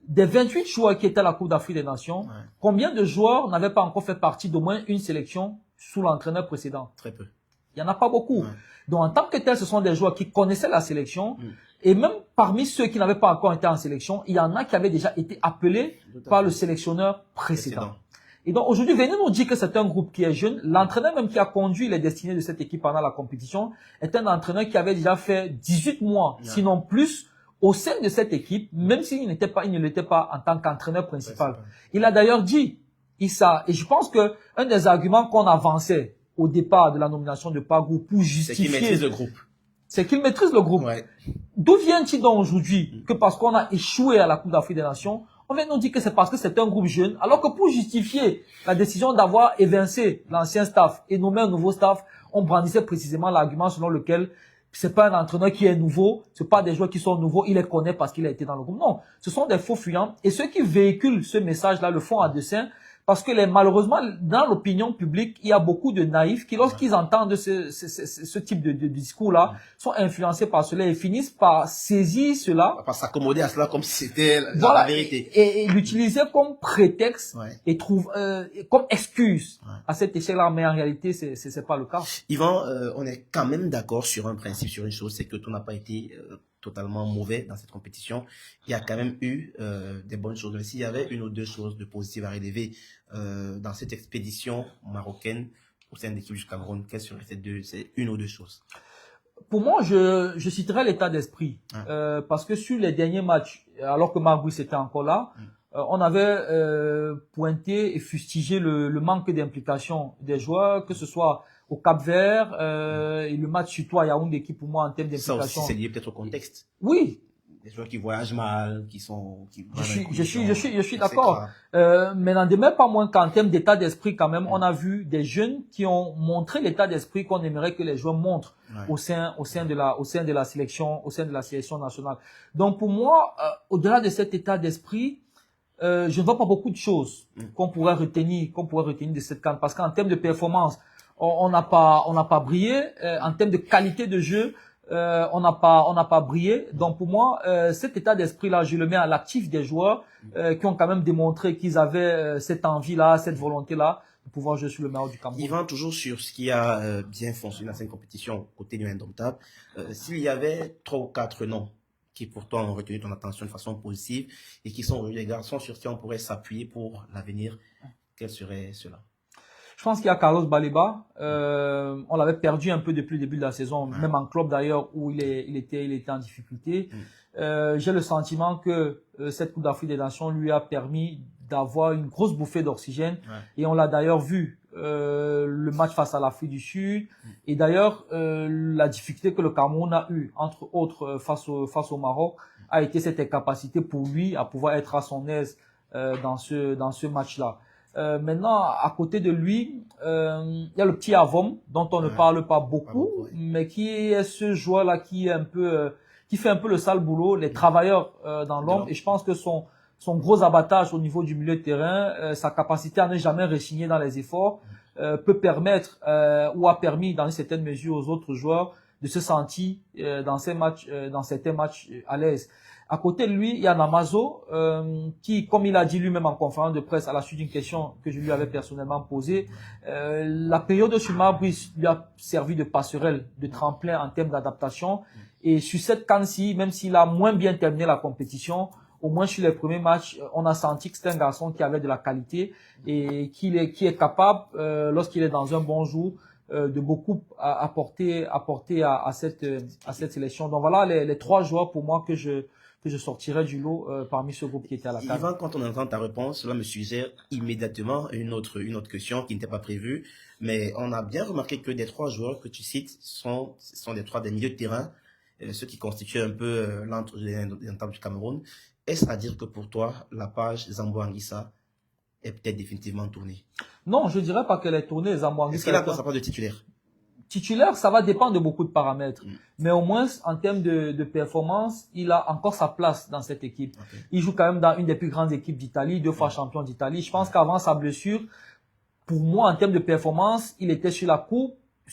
Des 28 joueurs qui étaient à la Coupe d'Afrique des Nations, combien de joueurs n'avaient pas encore fait partie d'au moins une sélection sous l'entraîneur précédent? Très peu. Il n'y en a pas beaucoup. Donc, en tant que tel, ce sont des joueurs qui connaissaient la sélection. Et même parmi ceux qui n'avaient pas encore été en sélection, il y en a qui avaient déjà été appelés par le sélectionneur précédent. Et donc, aujourd'hui, venez nous dire que c'est un groupe qui est jeune. L'entraîneur même qui a conduit les destinées de cette équipe pendant la compétition est un entraîneur qui avait déjà fait 18 mois, sinon plus, au sein de cette équipe, même s'il ne l'était pas en tant qu'entraîneur principal. Il a d'ailleurs dit, et je pense que un des arguments qu'on avançait au départ de la nomination de Pagou pour justifier... C'est qu'il maîtrise le groupe. C'est qu'il maîtrise le groupe. D'où vient-il donc aujourd'hui que parce qu'on a échoué à la Coupe d'Afrique des Nations, on vient nous dire que c'est parce que c'est un groupe jeune, alors que pour justifier la décision d'avoir évincé l'ancien staff et nommé un nouveau staff, on brandissait précisément l'argument selon lequel c'est pas un entraîneur qui est nouveau, c'est pas des joueurs qui sont nouveaux, il les connaît parce qu'il a été dans le groupe. Non, ce sont des faux fuyants et ceux qui véhiculent ce message-là le font à dessein parce que malheureusement, dans l'opinion publique, il y a beaucoup de naïfs qui, lorsqu'ils entendent ce type de discours-là, sont influencés par cela et finissent par saisir cela. Par s'accommoder à cela comme si c'était voilà, la vérité. Et l'utiliser comme prétexte et comme excuse à cette échelle-là, mais en réalité, c'est pas le cas. Yvan, on est quand même d'accord sur un principe, sur une chose, c'est que tout n'a pas été totalement mauvais dans cette compétition. Il y a quand même eu des bonnes choses. Mais s'il y avait une ou deux choses de positives à relever dans cette expédition marocaine au sein de l'équipe du Cameroun, quelles seraient ces une ou deux choses? Pour moi, je citerai l'état d'esprit. Parce que sur les derniers matchs, alors que Marc Brice était encore là, on avait pointé et fustigé le manque d'implication des joueurs, que ce soit au Cap-Vert et le match sur toi à Yaoundé qui pour moi en termes d'implication. Ça aussi c'est lié peut-être au contexte. Oui. Des joueurs qui voyagent mal, je suis d'accord. Mais n'en demeure pas moins qu'en termes d'état d'esprit quand même, on a vu des jeunes qui ont montré l'état d'esprit qu'on aimerait que les joueurs montrent au sein de la sélection nationale. Donc pour moi, au-delà de cet état d'esprit, je ne vois pas beaucoup de choses qu'on pourrait retenir de cette CAN, parce qu'en termes de performance, on n'a pas brillé. En termes de qualité de jeu, on n'a pas brillé. Donc pour moi, cet état d'esprit-là, je le mets à l'actif des joueurs qui ont quand même démontré qu'ils avaient cette envie-là, cette volonté-là de pouvoir jouer sur le maillot du Cameroun. Yvan, toujours sur ce qui a bien fonctionné dans cette compétition côté du Indomptable, s'il y avait 3 ou 4 noms qui pourtant ont retenu ton attention de façon positive et qui sont des garçons sur qui on pourrait s'appuyer pour l'avenir, quels seraient ceux-là? Je pense qu'il y a Carlos Baleba. On l'avait perdu un peu depuis le début de la saison, même en club d'ailleurs où il était en difficulté. J'ai le sentiment que cette Coupe d'Afrique des Nations lui a permis d'avoir une grosse bouffée d'oxygène. Et on l'a d'ailleurs vu le match face à l'Afrique du Sud. Et d'ailleurs, la difficulté que le Cameroun a eue, entre autres face au Maroc, a été cette incapacité pour lui à pouvoir être à son aise dans ce match-là. Maintenant, à côté de lui, il y a le petit Avom, dont on ne parle pas beaucoup, mais qui est ce joueur-là qui fait un peu le sale boulot, les travailleurs dans l'ombre. Et je pense que son gros abattage au niveau du milieu de terrain, sa capacité à ne jamais rechigner dans les efforts, peut permettre ou a permis dans une certaine mesure aux autres joueurs de se sentir dans certains matchs à l'aise. À côté de lui, il y a Namazo, qui, comme il a dit lui-même en conférence de presse à la suite d'une question que je lui avais personnellement posée, la période de Marc Brice lui a servi de passerelle, de tremplin en termes d'adaptation. Et sur cette CAN-ci, même s'il a moins bien terminé la compétition, au moins sur les premiers matchs, on a senti que c'était un garçon qui avait de la qualité et qui est capable, lorsqu'il est dans un bon jour, de beaucoup apporter à cette sélection. Donc voilà les 3 joueurs pour moi que je sortirais du lot parmi ce groupe qui était à la CAN. Yvan, quand on entend ta réponse, cela me suggère immédiatement une autre question qui n'était pas prévue, mais on a bien remarqué que des 3 joueurs que tu cites sont des 3 des milieux de terrain, ceux qui constituent un peu l'entre du Cameroun. Est-ce à dire que pour toi, la page Zambo Anguissa est peut-être définitivement tournée? Non, je dirais pas qu'elle est tournée. Zambo Anguissa. Est-ce qu'il a encore sa place de titulaire? Titulaire, ça va dépendre de beaucoup de paramètres. Mais au moins, en termes de performance, il a encore sa place dans cette équipe. Il joue quand même dans une des plus grandes équipes d'Italie, 2 fois champion d'Italie. Je pense qu'avant sa blessure, pour moi, en termes de performance, il était sur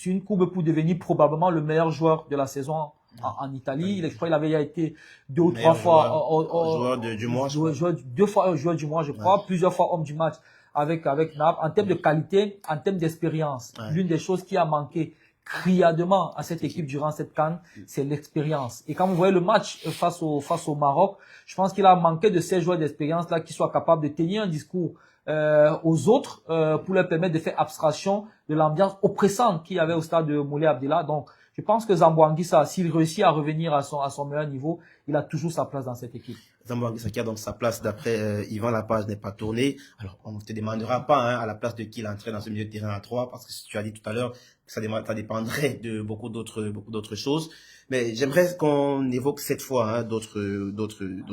une courbe pour devenir probablement le meilleur joueur de la saison en Italie. Je crois qu'il avait été 2 ou 3 fois joueur du mois. 2 fois joueur du mois, je crois, plusieurs fois homme du match avec Naples. En termes de qualité, en termes d'expérience, l'une des choses qui a manqué criardement à cette équipe durant cette CAN, c'est l'expérience. Et quand vous voyez le match face au Maroc, je pense qu'il a manqué de ces joueurs d'expérience là qui soient capables de tenir un discours aux autres pour leur permettre de faire abstraction de l'ambiance oppressante qu'il y avait au stade de Moulay Abdellah. Donc je pense que Zambo Anguissa, s'il réussit à revenir à son meilleur niveau, il a toujours sa place dans cette équipe. Zambo Anguissa qui a donc sa place d'après Yvan, la page n'est pas tournée. Alors, on ne te demandera pas à la place de qui il entrait dans ce milieu de terrain à 3, parce que tu as dit tout à l'heure que ça dépendrait de beaucoup d'autres choses. Mais j'aimerais qu'on évoque cette fois d'autres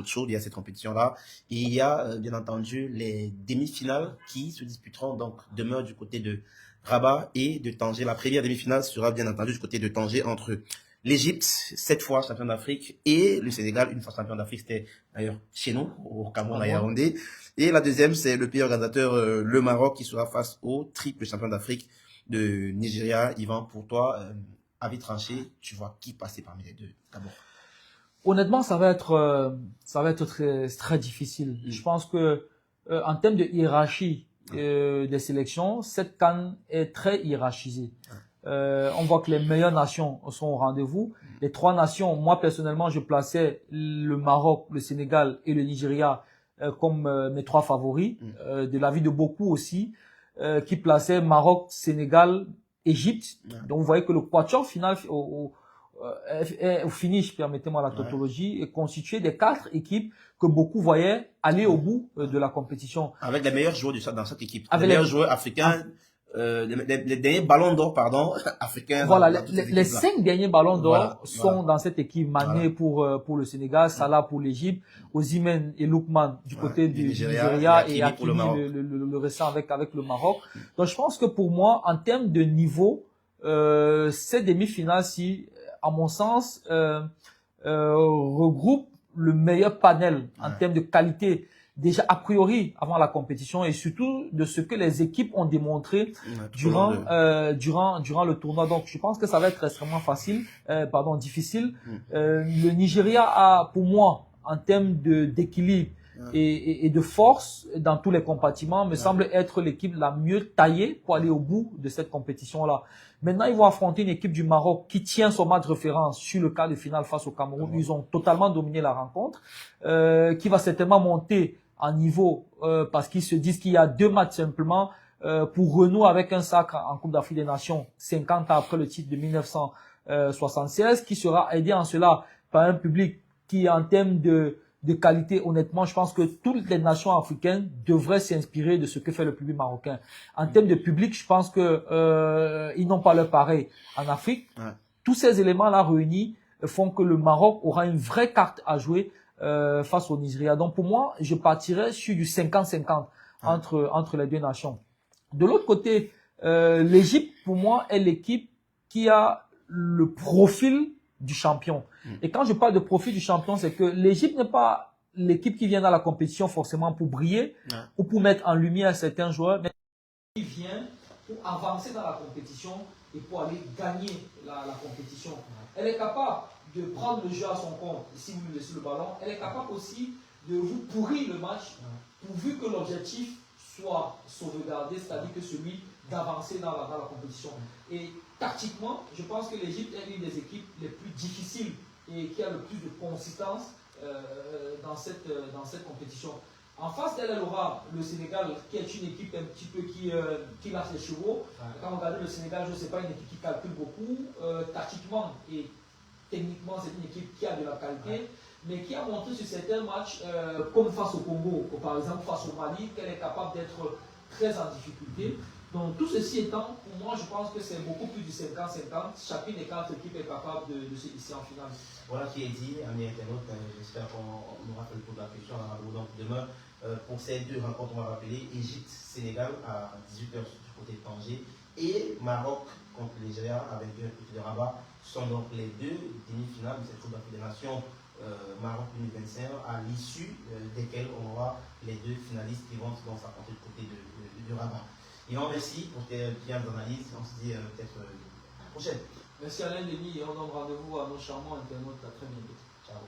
choses. Il y a cette compétition-là. Il y a bien entendu les demi-finales qui se disputeront donc demain du côté de Rabat et de Tanger. La première demi-finale sera bien entendu du côté de Tanger entre l'Égypte, 7 fois champion d'Afrique, et le Sénégal, une fois champion d'Afrique, c'était d'ailleurs chez nous, au Cameroun, à Yaoundé. Et la deuxième, c'est le pays organisateur, le Maroc, qui sera face au triple champion d'Afrique de Nigeria. Yvan, pour toi, avis tranché, tu vois qui passer parmi les deux d'abord? Honnêtement, ça va être très, très difficile. Je pense que en termes de hiérarchie des sélections, cette CAN est très hiérarchisée. On voit que les meilleures nations sont au rendez-vous. Les trois nations, moi personnellement, je plaçais le Maroc, le Sénégal et le Nigeria comme mes trois favoris. De l'avis de beaucoup aussi, qui plaçaient Maroc, Sénégal, Égypte. Donc vous voyez que le quatuor final au finish, permettez-moi la tautologie, est constitué des 4 équipes que beaucoup voyaient aller au bout de la compétition. Avec les meilleurs joueurs dans cette équipe. Avec les meilleurs joueurs africains, les derniers ballons d'or, pardon, africains. Voilà, les 5 derniers ballons d'or sont dans cette équipe. Mané pour le Sénégal, Salah pour l'Égypte, Osimhen et Lookman du côté du Nigeria et Hakimi le récent avec le Maroc. Donc je pense que pour moi, en termes de niveau, ces demi-finales-ci, à mon sens, regroupe le meilleur panel en termes de qualité, déjà a priori avant la compétition et surtout de ce que les équipes ont démontré durant le tournoi. Donc je pense que ça va être extrêmement difficile. Le Nigeria a, pour moi, en termes d'équilibre et de force dans tous les compartiments, me semble être l'équipe la mieux taillée pour aller au bout de cette compétition-là. Maintenant, ils vont affronter une équipe du Maroc qui tient son match de référence sur le quart de finale face au Cameroun. Ils ont totalement dominé la rencontre, qui va certainement monter en niveau parce qu'ils se disent qu'il y a 2 matchs simplement pour renouer avec un sacre en Coupe d'Afrique des Nations 50 ans après le titre de 1976, qui sera aidé en cela par un public qui, en termes de qualité, honnêtement, je pense que toutes les nations africaines devraient s'inspirer de ce que fait le public marocain. En termes de public, je pense que ils n'ont pas leur pareil en Afrique. Tous ces éléments-là réunis font que le Maroc aura une vraie carte à jouer face au Nigeria. Donc pour moi, je partirais sur du 50-50 entre les deux nations. De l'autre côté, l'Égypte, pour moi, est l'équipe qui a le profil du champion. Et quand je parle de profil du champion, c'est que l'Égypte n'est pas l'équipe qui vient dans la compétition forcément pour briller ou pour mettre en lumière certains joueurs, mais qui vient pour avancer dans la compétition et pour aller gagner la compétition. Elle est capable de prendre le jeu à son compte si vous lui laissez le ballon. Elle est capable aussi de vous pourrir le match pourvu que l'objectif soit sauvegardé, c'est-à-dire que celui d'avancer dans la compétition. Et tactiquement, je pense que l'Égypte est une des équipes les plus difficiles et qui a le plus de consistance dans cette compétition. En face d'elle, elle aura le Sénégal, qui est une équipe un petit peu qui lâche les chevaux. Quand vous regardez le Sénégal, je ne sais pas, une équipe qui calcule beaucoup. Tactiquement et techniquement, c'est une équipe qui a de la qualité, mais qui a montré sur certains matchs, comme face au Congo, ou par exemple face au Mali, qu'elle est capable d'être très en difficulté. Donc tout ceci étant, pour moi, je pense que c'est beaucoup plus du 50-50. Chacune des 4 équipes est capable de se hisser en finale. Voilà qui est dit, amis internautes. J'espère qu'on aura fait le tour de la question. Donc demain, pour ces 2 rencontres, on va rappeler Égypte-Sénégal à 18h du côté de Tanger et Maroc contre le Nigeria avec un côté de Rabat. Ce sont donc les 2 demi-finales de cette Coupe d'Afrique des Nations Maroc 2025, à l'issue desquelles on aura les 2 finalistes qui vont s'affronter du côté de Rabat. Et on merci pour tes bien analyses. On se dit peut-être à la prochaine. Merci Alain Denis et on donne rendez-vous à nos charmants internautes à très bientôt. Ciao.